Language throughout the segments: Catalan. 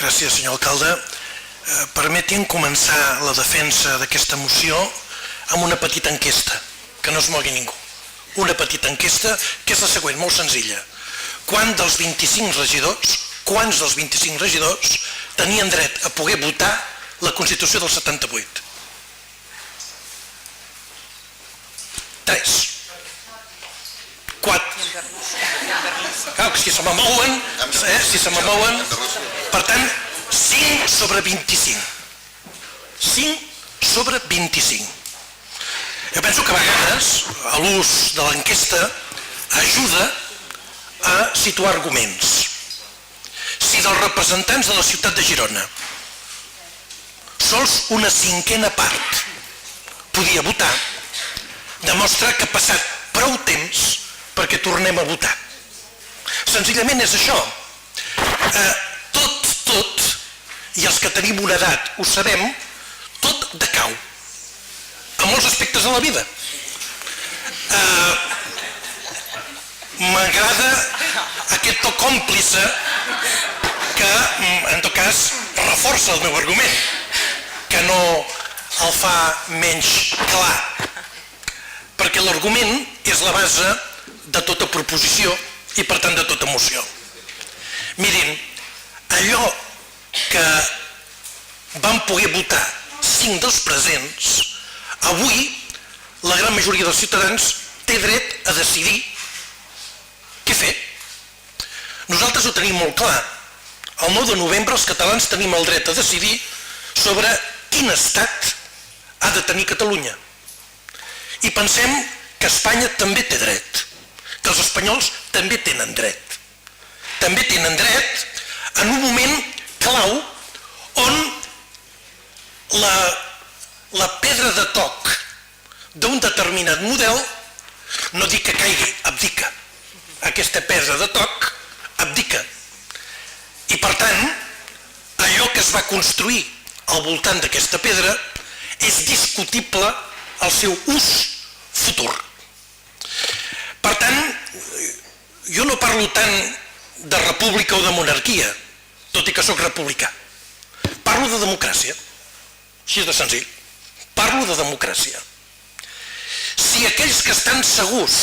Gràcies, senyor alcalde. Permeti'm començar la defensa d'aquesta moció amb una petita enquesta, que no es mogui ningú. Una petita enquesta que és la següent, molt senzilla. Quants dels 25 regidors tenien dret a poder votar la Constitució del 78? 3. 4. Clar, si se m'amouen, per tant, 5 sobre 25. 5 sobre 25. Jo penso que a vegades l'ús de l'enquesta ajuda a situar arguments. Si dels representants de la ciutat de Girona sols una cinquena part podia votar, demostra que ha passat prou temps perquè tornem a votar. Senzillament és això. Tot, i els que tenim una edat ho sabem, tot decau. A molts aspectes de la vida. M'agrada aquest to còmplice que, en tot cas, reforça el meu argument, que no el fa menys clar, perquè l'argument és la base de tota proposició i, per tant, de tota moció. Mirin, allò que van poder votar 5 dels presents, avui la gran majoria dels ciutadans té dret a decidir què fer. Nosaltres ho tenim molt clar. El 9 de novembre els catalans tenim el dret a decidir sobre quin estat ha de tenir Catalunya. I pensem que Espanya també té dret, que els espanyols també tenen dret. També tenen dret en un moment clau on la pedra de toc d'un determinat model, no dic que caigui, abdica. Aquesta pedra de toc abdica. I per tant, allò que es va construir al voltant d'aquesta pedra és discutible el seu ús futur. Per tant, jo no parlo tant de república o de monarquia, tot i que sóc republicà. Parlo de democràcia. Així de senzill. Parlo de democràcia. Si aquells que estan segurs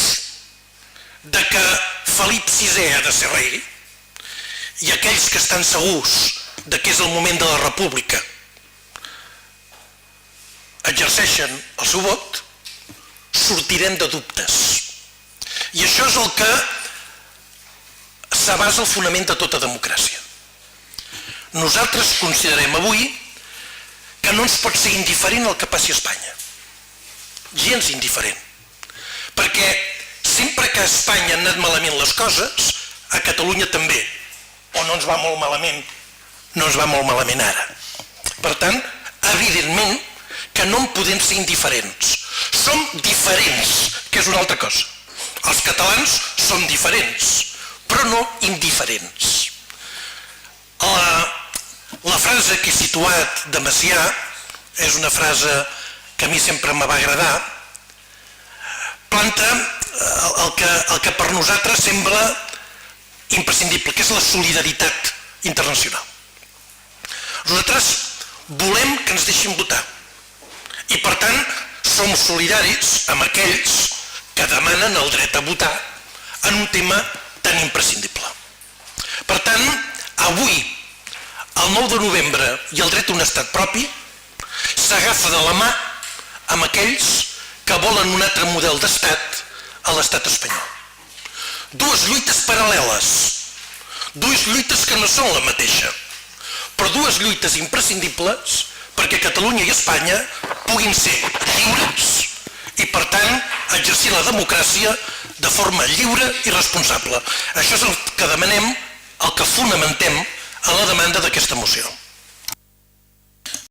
de que Felip VI ha de ser rei i aquells que estan segurs de que és el moment de la república exerceixen el seu vot, sortirem de dubtes. I això és el que s'abasa el fonament de tota democràcia. Nosaltres considerem avui que no ens pot ser indiferent el que passi a Espanya. Gens indiferent. Perquè sempre que a Espanya han anat malament les coses, a Catalunya també. O no ens va molt malament, no ens va molt malament ara. Per tant, evidentment que no en podem ser indiferents. Som diferents, que és una altra cosa. Els catalans som diferents, però no indiferents. La frase que he situat de Macià és una frase que a mi sempre me va agradar. Planta el que per nosaltres sembla imprescindible, que és la solidaritat internacional. Nosaltres volem que ens deixin votar i, per tant, som solidaris amb aquells que demanen el dret a votar en un tema tan imprescindible. Per tant, avui, el 9 de novembre i el dret a un estat propi s'agafa de la mà amb aquells que volen un altre model d'estat a l'estat espanyol. Dues lluites paral·leles, dues lluites que no són la mateixa, però dues lluites imprescindibles perquè Catalunya i Espanya puguin ser lliures i, per tant, exercir la democràcia de forma lliure i responsable. Això és el que demanem, el que fonamentem en la demanda d'aquesta moció.